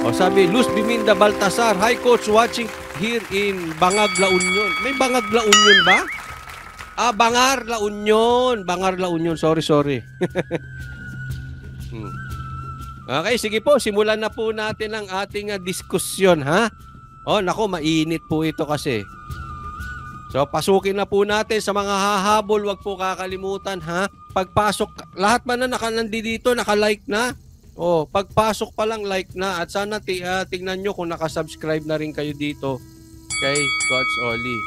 O sabi, Luz Biminda Baltasar, hi coach, watching here in Bangag, La Union. May Bangag, La Union ba? Bangar, La Union. Bangar, La Union. Sorry. Okay, sige po. Simulan na po natin ang ating diskusyon, ha? Nako, mainit po ito kasi. So, pasukin na po natin sa mga hahabol. Huwag po kakalimutan, ha? Pagpasok, lahat man na nandito, naka-like na. Pagpasok pa lang, like na. At sana tingnan nyo kung nakasubscribe na rin kayo dito kay Coach Oli.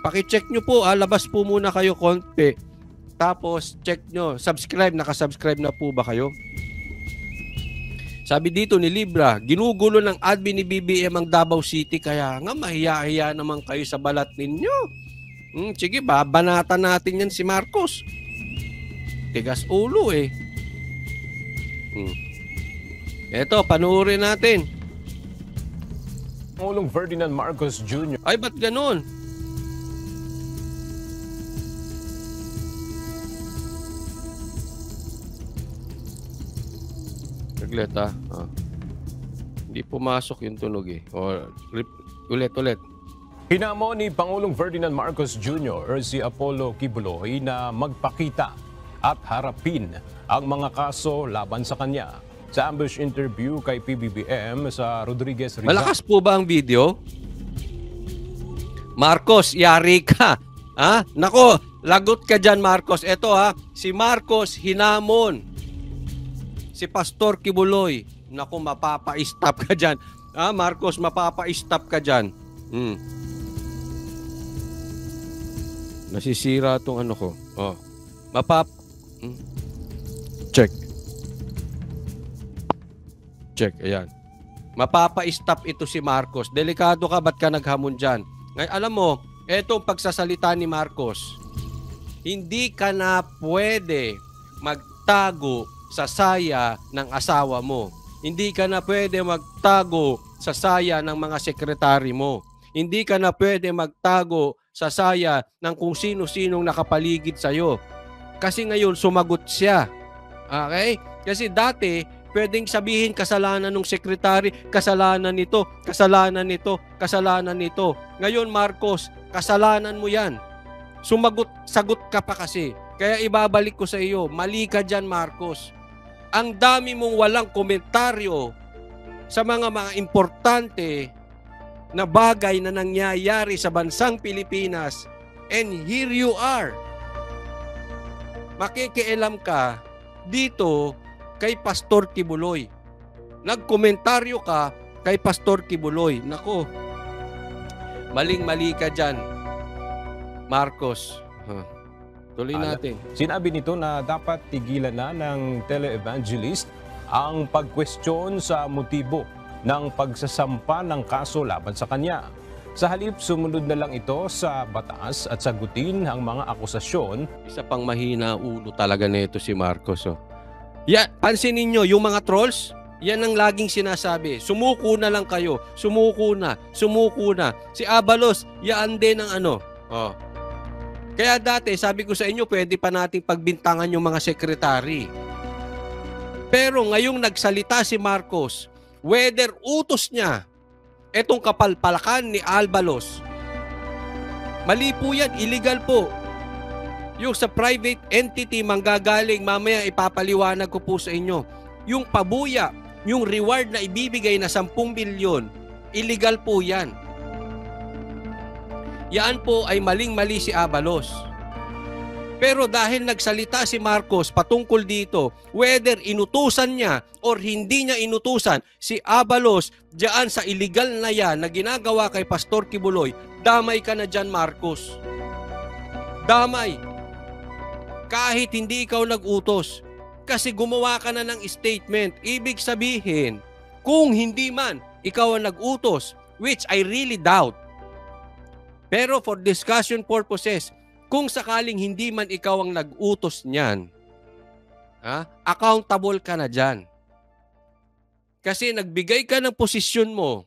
Paki-check nyo po, labas po muna kayo konti. Tapos, check nyo, nakasubscribe na po ba kayo? Sabi dito ni Libra, ginugulo ng admin ni BBM ang Davao City, kaya nga mahiya-hiya naman kayo sa balat ninyo. Sige, babanatan natin yan si Marcos. Tigas ulo eh. Eto, panuorin natin. Pangulong Ferdinand Marcos Jr. Ay, ba't ganun? Saglit Hindi pumasok yung tunog eh. Ulit. Hinamon ni Pangulong Ferdinand Marcos Jr. si Apollo Kibuloy na magpakita at harapin ang mga kaso laban sa kanya. Sa ambush interview kay PBBM sa Rodriguez Rizal. Malakas po ba ang video? Marcos, yari ka. Nako, lagot ka dyan Marcos. Eto si Marcos hinamon si Pastor Kibuloy. Nako, mapapa-stop ka dyan. Marcos, mapapa-stop ka dyan. Nasisira itong ano ko. Check, ayan. Mapapa-stop ito si Marcos. Delikado ka, ba't ka naghamon dyan? Ngayon, alam mo, etong pagsasalita ni Marcos, hindi ka na pwede magtago sa saya ng asawa mo. Hindi ka na pwede magtago sa saya ng mga sekretary mo. Hindi ka na pwede magtago sa saya ng kung sino-sinong nakapaligid sa'yo. Kasi ngayon, sumagot siya. Okay? Kasi dati, pwedeng sabihin kasalanan ng sekretary, kasalanan nito, kasalanan nito, kasalanan nito. Ngayon, Marcos, kasalanan mo yan. Sagot ka pa kasi. Kaya ibabalik ko sa iyo, mali ka dyan, Marcos. Ang dami mong walang komentaryo sa mga importante na bagay na nangyayari sa bansang Pilipinas. And here you are. Makikialam ka dito kay Pastor Kibuloy. Nagkomentaryo ka kay Pastor Kibuloy. Nako, maling-mali ka dyan, Marcos. Tuloy natin. Sinabi nito na dapat tigilan na ng tele-evangelist ang pagkwestiyon sa motibo ng pagsasampa ng kaso laban sa kanya. Sa halip, sumunod na lang ito sa batas at sagutin ang mga akusasyon. Isa pang mahina ulo talaga nito si Marcos. Pansinin ninyo, yung mga trolls, yan ang laging sinasabi. Sumuko na lang kayo. Sumuko na. Si Abalos, yaan din ang ano. Kaya dati, sabi ko sa inyo, pwede pa nating pagbintangan yung mga sekretary. Pero ngayong nagsalita si Marcos, whether utos niya etong kapalpalakan ni Abalos, mali po yan, illegal po. Yung sa private entity manggagaling, mamaya ipapaliwanag ko po sa inyo. Yung pabuya, yung reward na ibibigay na 10 milyon, illegal po yan. Yan po ay maling-mali si Abalos. Pero dahil nagsalita si Marcos patungkol dito, whether inutusan niya or hindi niya inutusan, si Abalos diyan sa illegal na yan na ginagawa kay Pastor Kibuloy, damay ka na dyan, Marcos. Damay. Kahit hindi ikaw nag-utos. Kasi gumawa ka na ng statement. Ibig sabihin, kung hindi man ikaw ang nag-utos, which I really doubt. Pero for discussion purposes, kung sakaling hindi man ikaw ang nag-utos niyan, accountable ka na dyan. Kasi nagbigay ka ng posisyon mo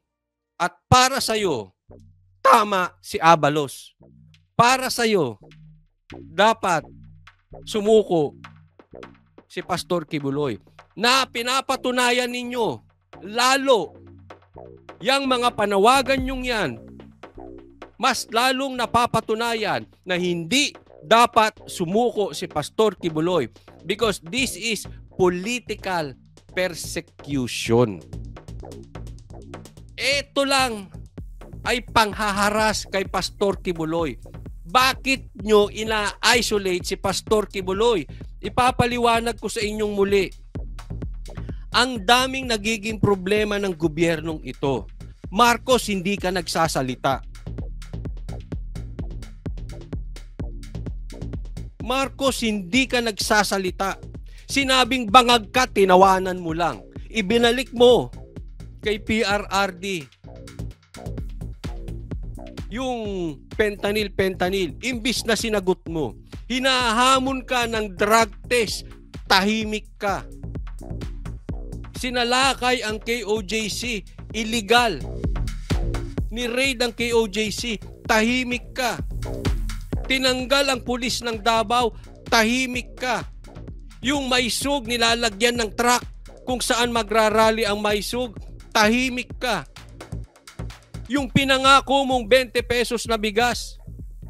at para sa'yo, tama si Abalos. Para sa'yo, dapat sumuko si Pastor Kibuloy na pinapatunayan ninyo lalo yang mga panawagan nyong yan, mas lalong napapatunayan na hindi dapat sumuko si Pastor Kibuloy because this is political persecution. Ito lang ay panghaharas kay Pastor Kibuloy. Bakit nyo ina-isolate si Pastor Kibuloy? Ipapaliwanag ko sa inyong muli. Ang daming nagiging problema ng gobyernong ito. Marcos, hindi ka nagsasalita. Marcos, hindi ka nagsasalita. Sinabing bangag ka, tinawanan mo lang. Ibinalik mo kay PRRD yung fentanyl, imbis na sinagot mo. Hinahamon ka ng drug test, tahimik ka. Sinalakay ang KOJC, illegal. Ni-raid ang KOJC, tahimik ka. Tinanggal ang pulis ng Davao, tahimik ka. Yung Maisug, nilalagyan ng truck kung saan magrarally ang Maisug, tahimik ka. Yung pinangako mong 20 pesos na bigas,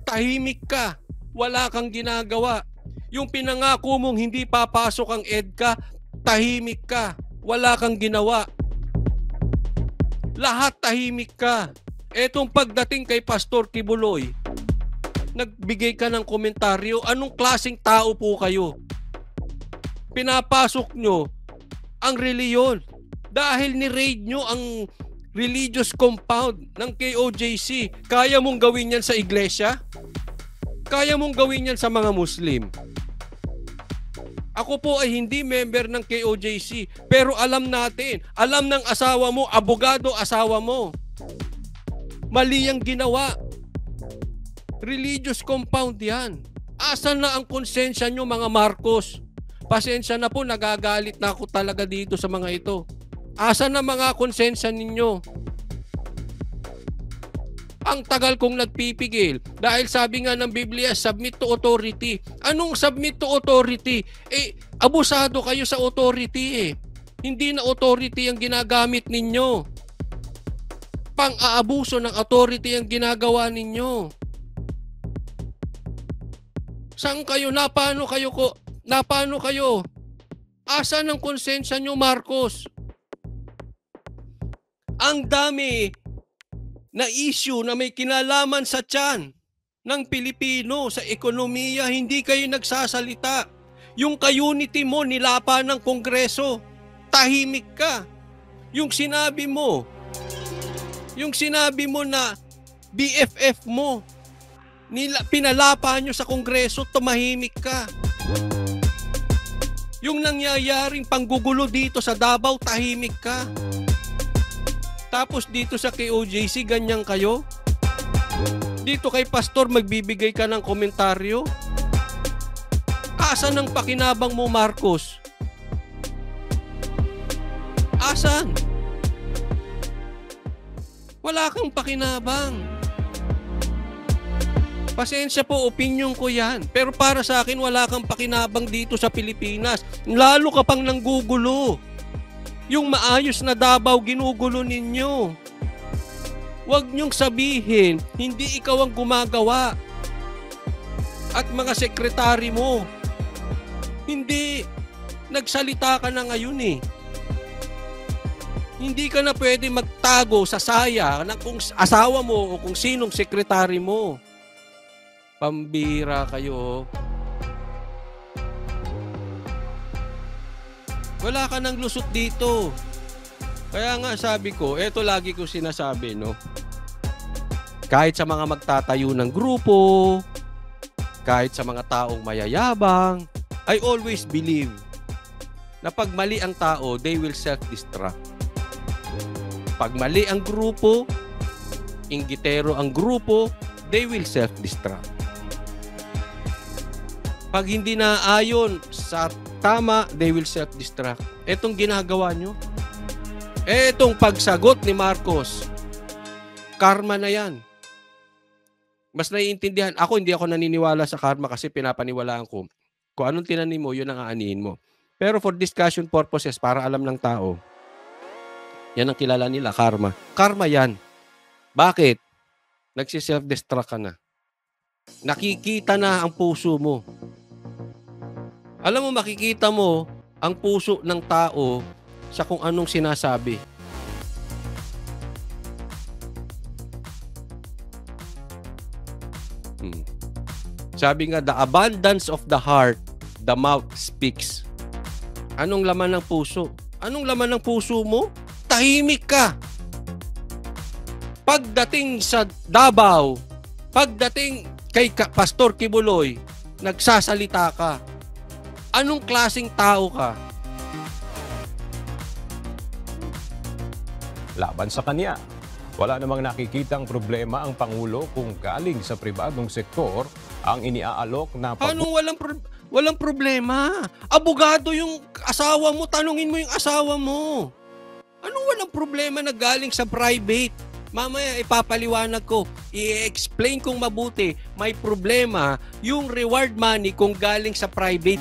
tahimik ka. Wala kang ginagawa. Yung pinangako mong hindi papasok ang EDCA, tahimik ka. Wala kang ginawa. Lahat tahimik ka. Etong pagdating kay Pastor Kibuloy, nagbigay ka ng komentaryo, anong klaseng tao po kayo? Pinapasok nyo ang reliyon dahil ni-raid nyo ang religious compound ng KOJC. Kaya mong gawin yan sa iglesia? Kaya mong gawin yan sa mga Muslim? Ako po ay hindi member ng KOJC, pero alam natin, alam ng asawa mo, abogado asawa mo. Mali ang ginawa. Religious compound yan. Asan na ang konsensya nyo, mga Marcos? Pasensya na po, nagagalit na ako talaga dito sa mga ito. Asan na mga konsensya ninyo? Ang tagal kong nagpipigil dahil sabi nga ng Biblia, submit to authority. Anong submit to authority? Abusado kayo sa authority eh. Hindi na authority ang ginagamit ninyo. Pang-aabuso ng authority ang ginagawa ninyo. Saan kayo? Napano kayo? Asan ang konsensya nyo, Marcos? Ang dami na issue na may kinalaman sa tiyan ng Pilipino, sa ekonomiya, hindi kayo nagsasalita. Yung ka-unity mo, nilapa ng Kongreso, tahimik ka. Yung sinabi mo na BFF mo, pinalapa nyo sa Kongreso, tumahimik ka. Yung nangyayaring panggugulo dito sa Davao, tahimik ka. Tapos dito sa KOJC, ganyan kayo? Dito kay Pastor, magbibigay ka ng komentaryo? Asan ang pakinabang mo, Marcos? Asan? Wala kang pakinabang. Pasensya po, opinion ko yan. Pero para sa akin, wala kang pakinabang dito sa Pilipinas. Lalo ka pang nanggugulo. Yung maayos na Davao, ginugulo ninyo. Huwag niyong sabihin, hindi ikaw ang gumagawa. At mga sekretary mo, hindi. Nagsalita ka na ngayon eh. Hindi ka na pwede magtago sa saya na kung asawa mo o kung sinong sekretary mo. Pambira kayo. Wala ka nang lusot dito. Kaya nga sabi ko, eto lagi ko sinasabi, no? Kahit sa mga magtatayo ng grupo, kahit sa mga taong mayayabang, I always believe na pag mali ang tao, they will self-destruct. Pag mali ang grupo, inggitero ang grupo, they will self-destruct. Pag hindi naayon sa tama, they will self-destruct. Etong ginagawa nyo. Etong pagsagot ni Marcos, karma na yan. Mas naiintindihan. Hindi ako naniniwala sa karma kasi pinapaniwalaan ko. Kung anong tinanim mo, yun ang aanihin mo. Pero for discussion purposes, para alam ng tao, Yan ang kilala nila, karma. Karma yan. Bakit? Nagsi-self-destruct ka na. Nakikita na ang puso mo. Alam mo, makikita mo ang puso ng tao sa kung anong sinasabi. Sabi nga, the abundance of the heart, the mouth speaks. Anong laman ng puso? Anong laman ng puso mo? Tahimik ka. Pagdating sa Davao, pagdating kay Pastor Kibuloy, nagsasalita ka. Anong klaseng tao ka? Laban sa kanya, wala namang nakikitang problema ang Pangulo kung galing sa pribadong sektor ang iniaalok na Anong walang problema? Abogado yung asawa mo, tanungin mo yung asawa mo. Anong walang problema na galing sa private? Mamaya ipapaliwanag ko, i-explain kong mabuti. May problema yung reward money kung galing sa private.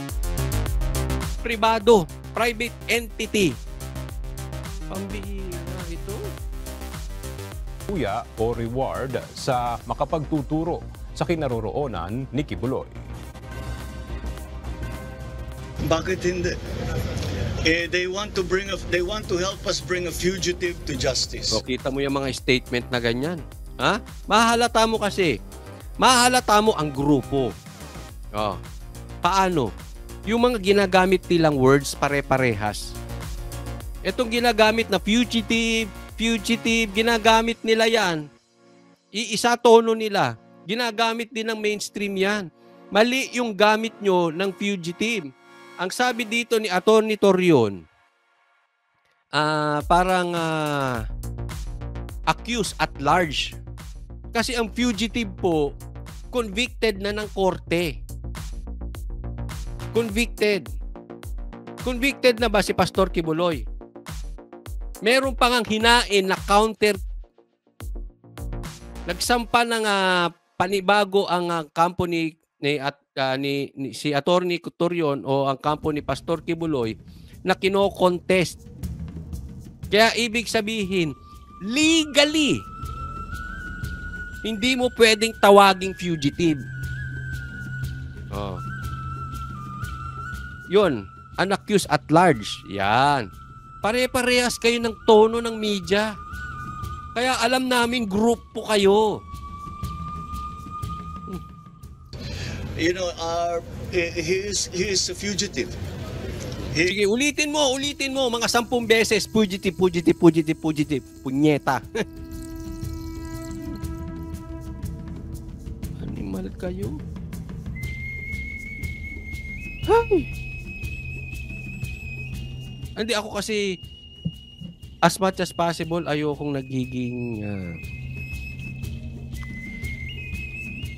Privado, private entity. Pambihira ito. kuya o reward sa makapagtuturo sa kinaroroonan ni Kibuloy. Bakit hindi? They want to help us bring a fugitive to justice. So kita mo yung mga statement na ganyan. Ha? Mahalata mo kasi. Mahalata mo ang grupo. Oh. Paano? Yung mga ginagamit nilang words pare-parehas. Itong ginagamit na fugitive, ginagamit nila yan. Iisa tono nila. Ginagamit din ng mainstream yan. Mali yung gamit nyo ng fugitive. Ang sabi dito ni Atty. Torion, parang accused at large. Kasi ang fugitive po, convicted na ng korte. Convicted. Convicted na ba si Pastor Kibuloy? Meron pa ngang hinain na counter. Nagsampa ng panibago ang kampo ni si Atty. Torion o ang kampo ni Pastor Kibuloy na kino-contest. Kaya ibig sabihin, legally, hindi mo pwedeng tawaging fugitive. Oh. Yun, an accused at large. Yan. Pare-parehas kayo ng tono ng media. Kaya alam namin grupo kayo. You know, he is a fugitive. Sige, ulitin mo, mga 10 beses. Fugitive. Punyeta. Animal kayo. Hay! Hindi ako kasi as much as possible ayokong nagiging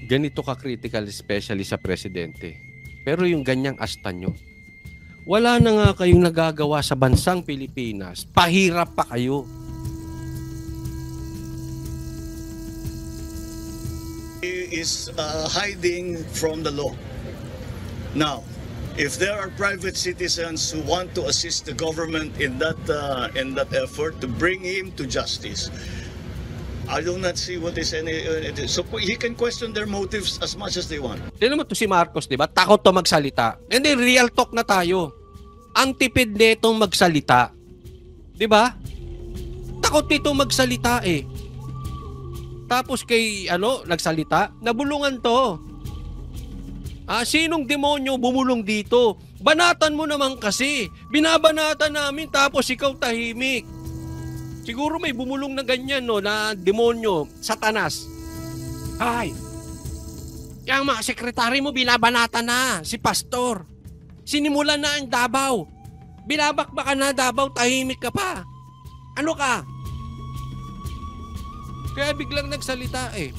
ganito ka-critical, especially sa presidente. Pero yung ganyang asta nyo, wala na nga kayong nagagawa sa bansang Pilipinas. Pahirap pa kayo. He is hiding from the law. Now, if there are private citizens who want to assist the government in that effort to bring him to justice, I do not see what is any. So he can question their motives as much as they want. Tignan mo to si Marcos, di ba? Takot to magsalita. Hindi, real talk na tayo. Ang tipid netong magsalita. Di ba? Takot nito magsalita eh. Tapos kay nagsalita, nabulungan to. Sinong demonyo bumulong dito? Banatan mo naman kasi. Binabanatan namin tapos ikaw tahimik. Siguro may bumulong na ganyan, na demonyo, satanas. Ay, yung mga sekretary mo binabanatan na, si pastor. Sinimulan na ang Davao. Binabakbakan na Davao, tahimik ka pa. Ano ka? Kaya biglang nagsalita eh.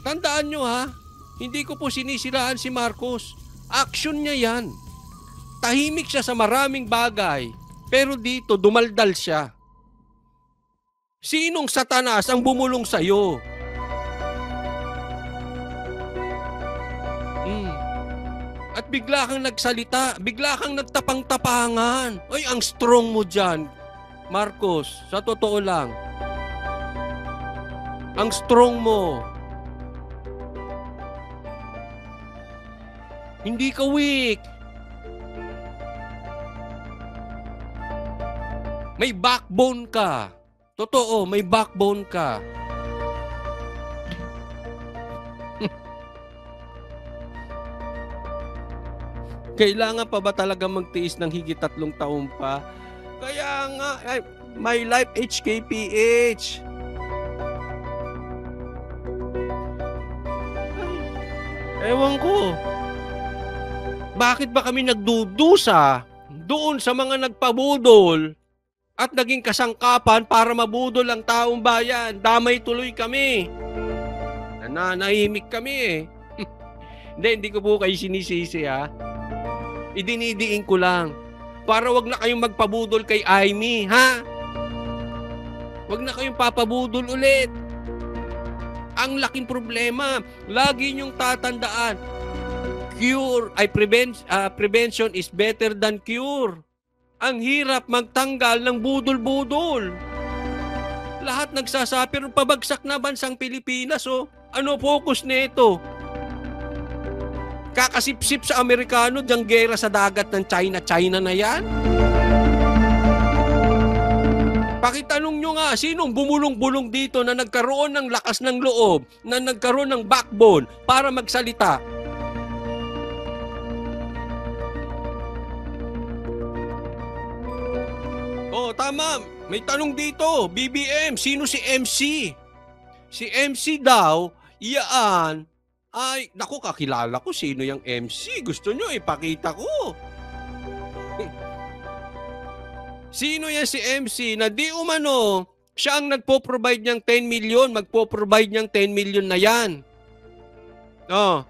Tandaan nyo hindi ko po sinisiraan si Marcos. Action niya yan. Tahimik siya sa maraming bagay. Pero dito, dumaldal siya. Sinong satanas ang bumulong sa'yo? At bigla kang nagsalita, bigla kang nagtapang-tapangan. Ay, ang strong mo dyan. Marcos, sa totoo lang, ang strong mo. Hindi ka weak. May backbone ka. Totoo, may backbone ka. Kailangan pa ba talaga magtiis ng higit 3 taon pa? Kaya nga, my life HKPH. Ewan ko. Bakit ba kami nagdudusa doon sa mga nagpabudol at naging kasangkapan para mabudol ang taong bayan? Damay tuloy kami. Nananahimik kami eh. Hindi ko po kayo sinisisi ha. Idinidiin ko lang. Para wag na kayong magpabudol kay Aimee, ha? Wag na kayong papabudol ulit. Ang laking problema, lagi niyong tatandaan, prevention is better than cure. Ang hirap magtanggal ng budol-budol. Lahat nagsasabi, pero pabagsak na bansang Pilipinas, oh. Ano focus nito? Kakasipsip sa Amerikano, diyang gera sa dagat ng China na yan? Pakitanong nyo nga, sinong bumulong-bulong dito na nagkaroon ng lakas ng loob, na nagkaroon ng backbone para magsalita? Oh, tama. May tanong dito, BBM, sino si MC? Si MC daw, iyaan, ay, naku, kakilala ko sino yung MC. Gusto nyo, ipakita ko. Sino yan si MC na di umano, siya ang nagpo-provide niyang 10 million, magpo-provide niyang 10 million na yan. Oh.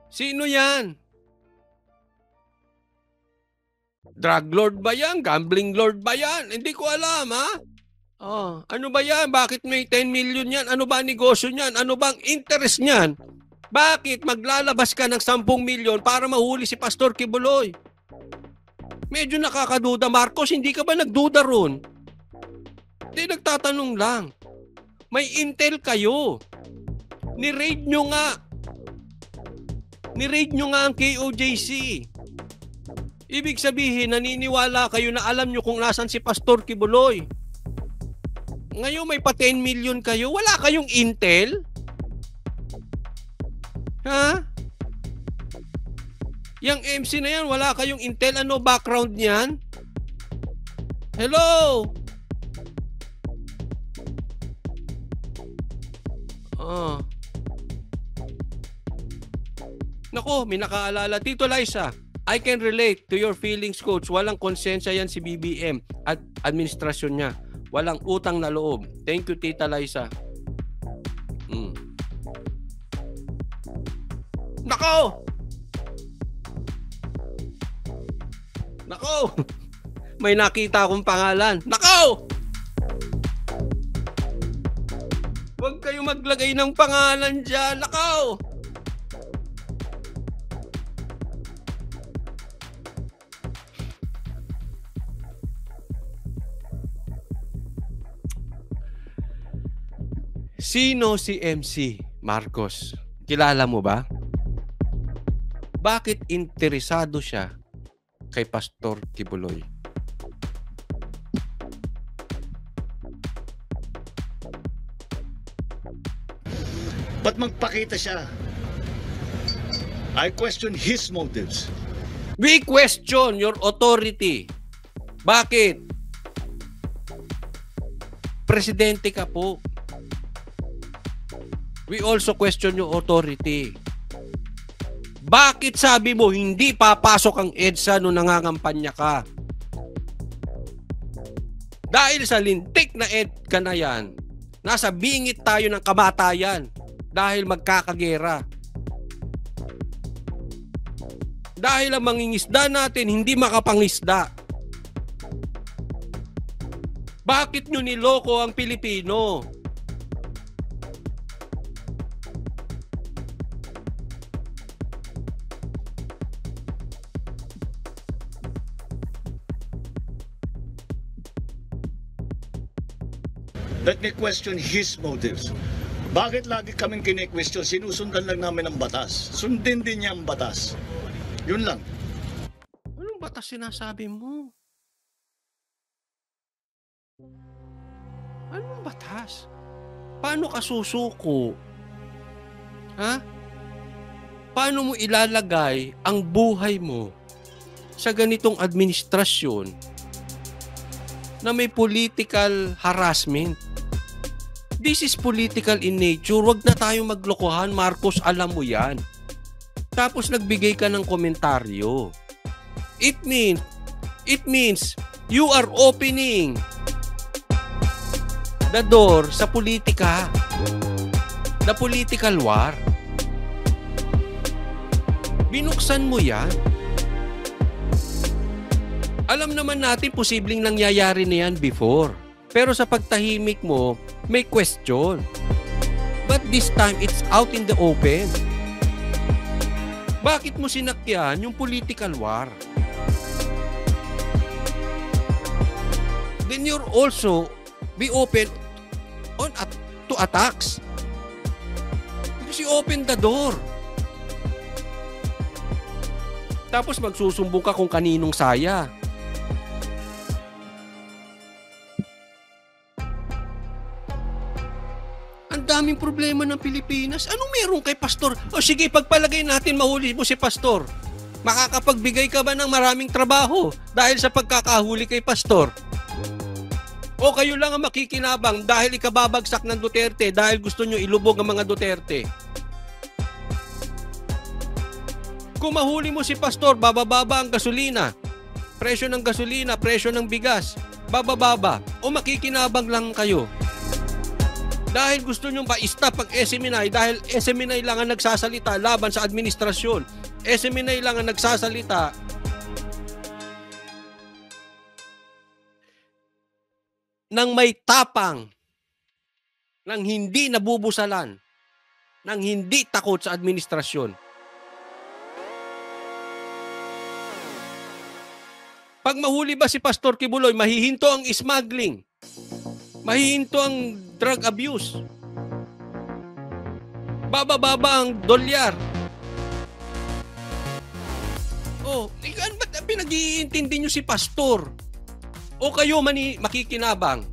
Sino yan? Drug lord ba yan? Gambling lord ba yan? Hindi ko alam, ha? Oh, ano ba yan? Bakit may 10 million yan? Ano ba ang negosyo niyan? Ano bang interest niyan? Bakit maglalabas ka ng 10 million para mahuli si Pastor Kibuloy? Medyo nakakaduda, Marcos. Hindi ka ba nagduda ron? Hindi, nagtatanong lang. May intel kayo. Ni-raid nyo nga. Ni-raid nyo nga ang KOJC. Ibig sabihin, naniniwala kayo na alam nyo kung nasan si Pastor Kibuloy. Ngayon may pa 10 million kayo. Wala kayong intel? Ha? Yang MC na yan, wala kayong intel? Ano background niyan? Hello? Oh. Nako, may nakaalala. Tito Liza, I can relate to your feelings, coach. Walang konsensya yan si BBM at administrasyon niya. Walang utang na loob. Thank you, Tita Liza. Nako! Nako! May nakita akong pangalan. Nako! Huwag kayong maglagay ng pangalan dyan. Nako! Sino si MC Marcos? Kilala mo ba? Bakit interesado siya kay Pastor Kibuloy? Ba't magpakita siya? I question his motives. We question your authority. Bakit? Presidente ka po. We also question your authority. Bakit sabi mo hindi papasok ang EDSA nung nangangampanya ka? Dahil sa lintik na EDCA na yan, nasa bingit tayo ng kamatayan dahil magkakagera. Dahil ang mangingisda natin hindi makapangisda. Bakit nyo niloko ang Pilipino? Let me question his motives. Bakit lagi kaming kine-question? Sinusundan lang namin ang batas. Sundin din niya ang batas. Yun lang. Anong batas sinasabi mo? Anong batas? Paano ka susuko? Ha? Paano mo ilalagay ang buhay mo sa ganitong administrasyon na may political harassment? This is political in nature. Huwag na tayong maglokohan. Marcos, alam mo yan. Tapos nagbigay ka ng komentaryo. It means you are opening the door sa politika. The political war. Binuksan mo yan. Alam naman natin posibleng nangyayari na yan before. Pero sa pagtahimik mo, may question. But this time, it's out in the open. Bakit mo sinakyan yung political war? Then you're also be open to attacks. Because you open the door. Tapos magsusumbong ka kung kaninong saya. Ang daming problema ng Pilipinas. Anong meron kay Pastor? O sige, pagpalagay natin mahuli mo si Pastor. Makakapagbigay ka ba ng maraming trabaho dahil sa pagkakahuli kay Pastor? O kayo lang ang makikinabang dahil ikababagsak ng Duterte dahil gusto nyo ilubog ang mga Duterte? Kung mahuli mo si Pastor, babababa ang gasolina. Presyo ng gasolina, presyo ng bigas, babababa. O makikinabang lang kayo. Dahil gusto nyo pa-stop ang SMNI dahil SMNI lang ang nagsasalita laban sa administrasyon. SMNI lang ang nagsasalita ng may tapang, ng hindi nabubusalan, ng hindi takot sa administrasyon. Pag mahuli ba si Pastor Kibuloy, mahihinto ang smuggling, mahihinto ang drug abuse, bababa ang dolyar. Oh, ba't pinag-iintindi nyo si Pastor? O kayo makikinabang?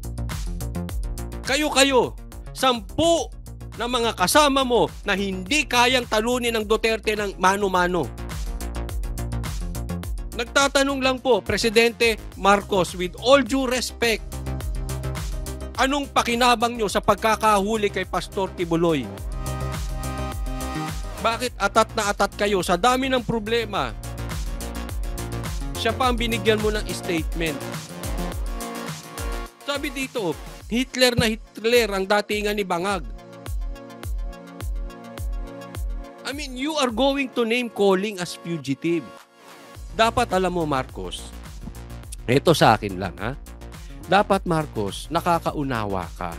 Kayo, 10 na mga kasama mo na hindi kayang talunin ng Duterte ng mano-mano. Nagtatanong lang po, Presidente Marcos, with all due respect, anong pakinabang nyo sa pagkakahuli kay Pastor Kibuloy? Bakit atat na atat kayo sa dami ng problema? Siya pa ang binigyan mo ng statement. Sabi dito, Hitler na Hitler ang datingan ni Bangag. I mean, you are going to name calling as fugitive. Dapat alam mo, Marcos, ito sa akin lang, ha? Dapat, Marcos, nakakaunawa ka.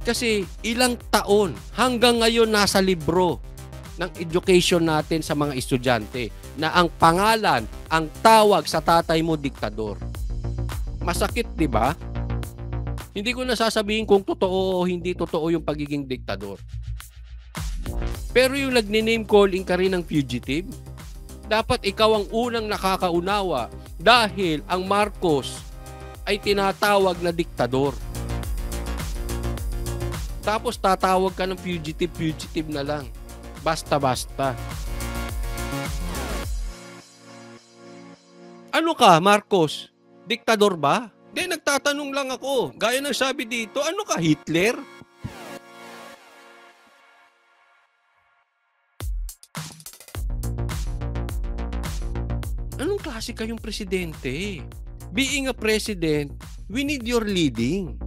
Kasi ilang taon hanggang ngayon nasa libro ng education natin sa mga estudyante na ang pangalan, ang tawag sa tatay mo, diktador. Masakit, di ba? Hindi ko nasasabihin kung totoo o hindi totoo yung pagiging diktador. Pero yung nagne-name calling ka rin ng fugitive, dapat ikaw ang unang nakakaunawa dahil ang Marcos ay tinatawag na diktador. Tapos tatawag ka ng fugitive na lang. Basta-basta. Ano ka, Marcos? Diktador ba? Hindi, nagtatanong lang ako. Gaya ng sabi dito, ano ka, Hitler? Anong klase kayong presidente? Being a president, we need your leading.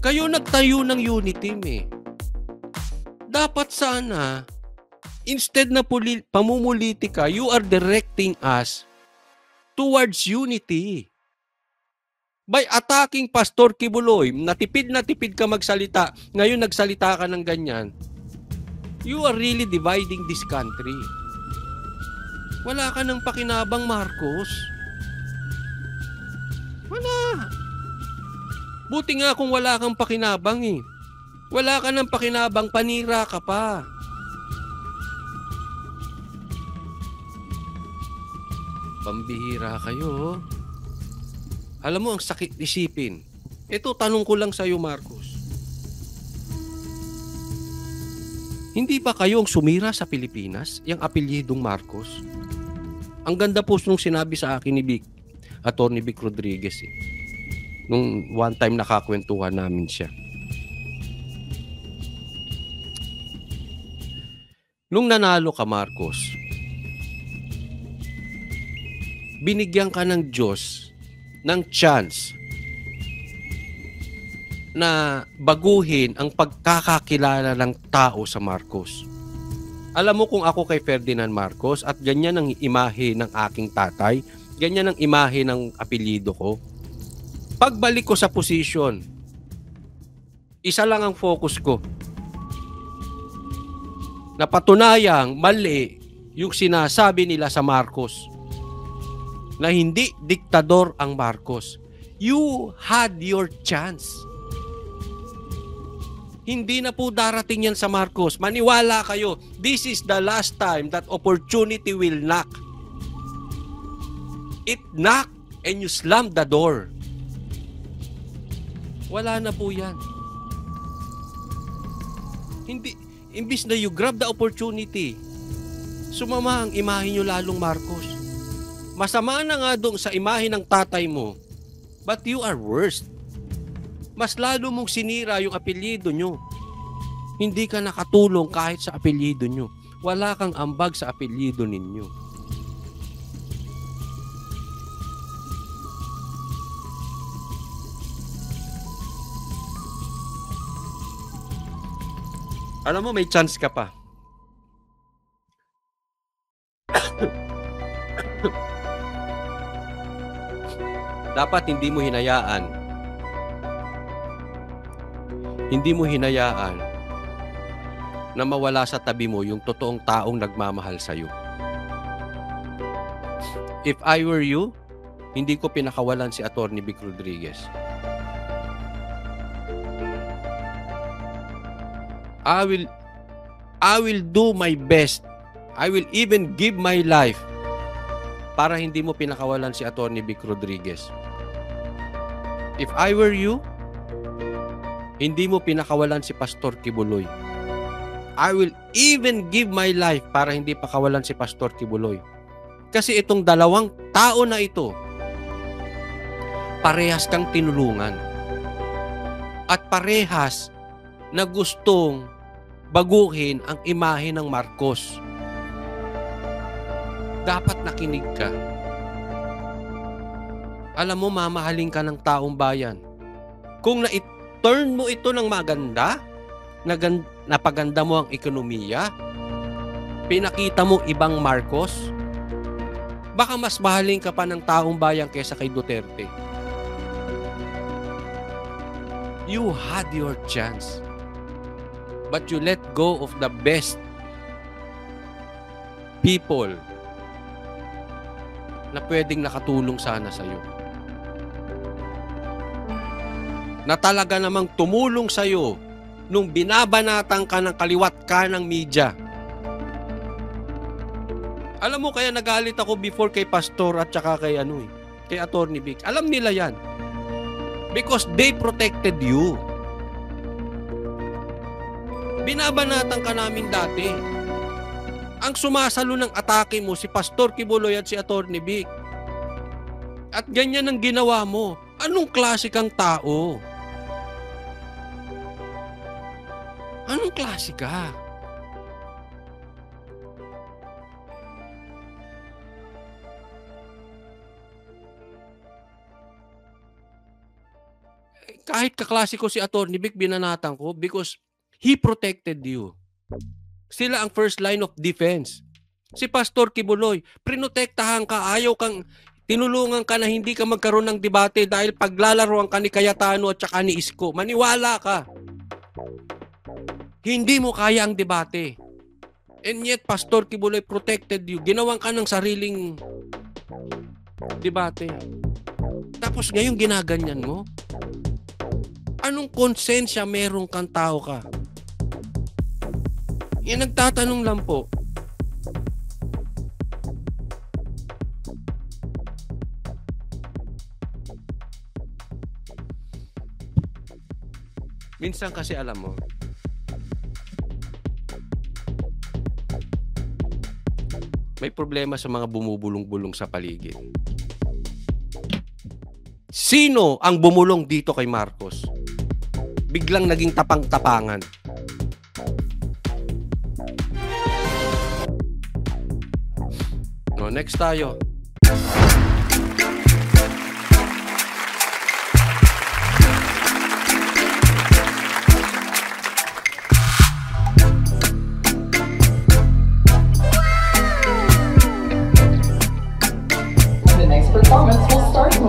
Kayo nagtayo ng unity team eh. Dapat sana, instead na pamumulitika, you are directing us towards unity. By attacking Pastor Kibuloy, natipid ka magsalita, ngayon nagsalita ka ng ganyan, you are really dividing this country. Wala ka ng pakinabang, Marcos. Wala. Buti nga kung wala kang pakinabang eh. Wala ka ng pakinabang, panira ka pa. Pambihira kayo. Alam mo, ang sakit isipin. Ito, tanong ko lang sa'yo, Marcos. Hindi ba kayo ang sumira sa Pilipinas, yung apelyidong Marcos? Ang ganda po nung sinabi sa akin ni Atty. Vic Rodriguez. Nung one time nakakwentuhan namin siya. Nung nanalo ka, Marcos, binigyan ka ng Diyos ng chance na baguhin ang pagkakakilala ng tao sa Marcos. Alam mo kung ako kay Ferdinand Marcos at ganyan ang imahe ng aking tatay, ganyan ang imahe ng apelyido ko, pagbalik ko sa posisyon, isa lang ang focus ko. Napatunayang mali yung sinasabi nila sa Marcos na hindi diktador ang Marcos. You had your chance. Hindi na po darating yan sa Marcos. Maniwala kayo, this is the last time that opportunity will knock. It knocked and you slammed the door. Wala na po yan. Hindi, imbis na you grab the opportunity, sumama ang imahe nyo lalong, Marcos. Masama na nga doon sa imahe ng tatay mo, but you are worst. Mas lalo mong sinira yung apelyido nyo. Hindi ka nakatulong kahit sa apelyido nyo. Wala kang ambag sa apelyido ninyo. Alam mo, may chance ka pa. Dapat hindi mo hinayaan na mawala sa tabi mo yung totoong taong nagmamahal sa'yo. If I were you, hindi ko pinakawalan si Atty. Vic Rodriguez. I will do my best. I will even give my life para hindi mo pinakawalan si Atty. Vic Rodriguez. If I were you, hindi mo pinakawalan si Pastor Kibuloy. I will even give my life para hindi pakawalan si Pastor Kibuloy. Kasi itong dalawang tao na ito, parehas kang tinulungan. At parehas na gustong baguhin ang imahe ng Marcos. Dapat nakinig ka. Alam mo, mamahalin ka ng taong bayan. Kung turn mo ito ng maganda, napaganda mo ang ekonomiya, pinakita mo ibang Marcos, baka mas mahalin ka pa ng taong bayan kaysa kay Duterte. You had your chance, but you let go of the best people na pwedeng nakatulong sana sa'yo. Na talaga namang tumulong sa'yo nung binabanatan ka ng kaliwat ka ng media. Alam mo, kaya nagalit ako before kay Pastor at saka kay kay Atty. Vic. Alam nila yan. Because they protected you. Binabanatan ka namin dati. Ang sumasalo ng atake mo si Pastor Kibuloy at si Atty. Vic. At ganyan ang ginawa mo. Anong klase kang tao? Anong klase ka? Kahit kaklase ko si Atty. Vic, binanatan ko because he protected you. Sila ang first line of defense. Si Pastor Kibuloy, prinotektahan ka, ayaw kang, tinulungan ka na hindi ka magkaroon ng debate dahil paglalaroan ka ni Cayetano at saka ni Isko. Maniwala ka. Hindi mo kaya ang debate. And yet, Pastor Kibuloy protected you. Ginawan ka ng sariling debate. Tapos ngayon ginaganyan mo? Anong konsensya meron kang tao ka? Yan nagtatanong lang po. Minsan kasi alam mo, may problema sa mga bumubulong-bulong sa paligid. Sino ang bumulong dito kay Marcos? Biglang naging tapang-tapangan. No, next tayo. The next performance will start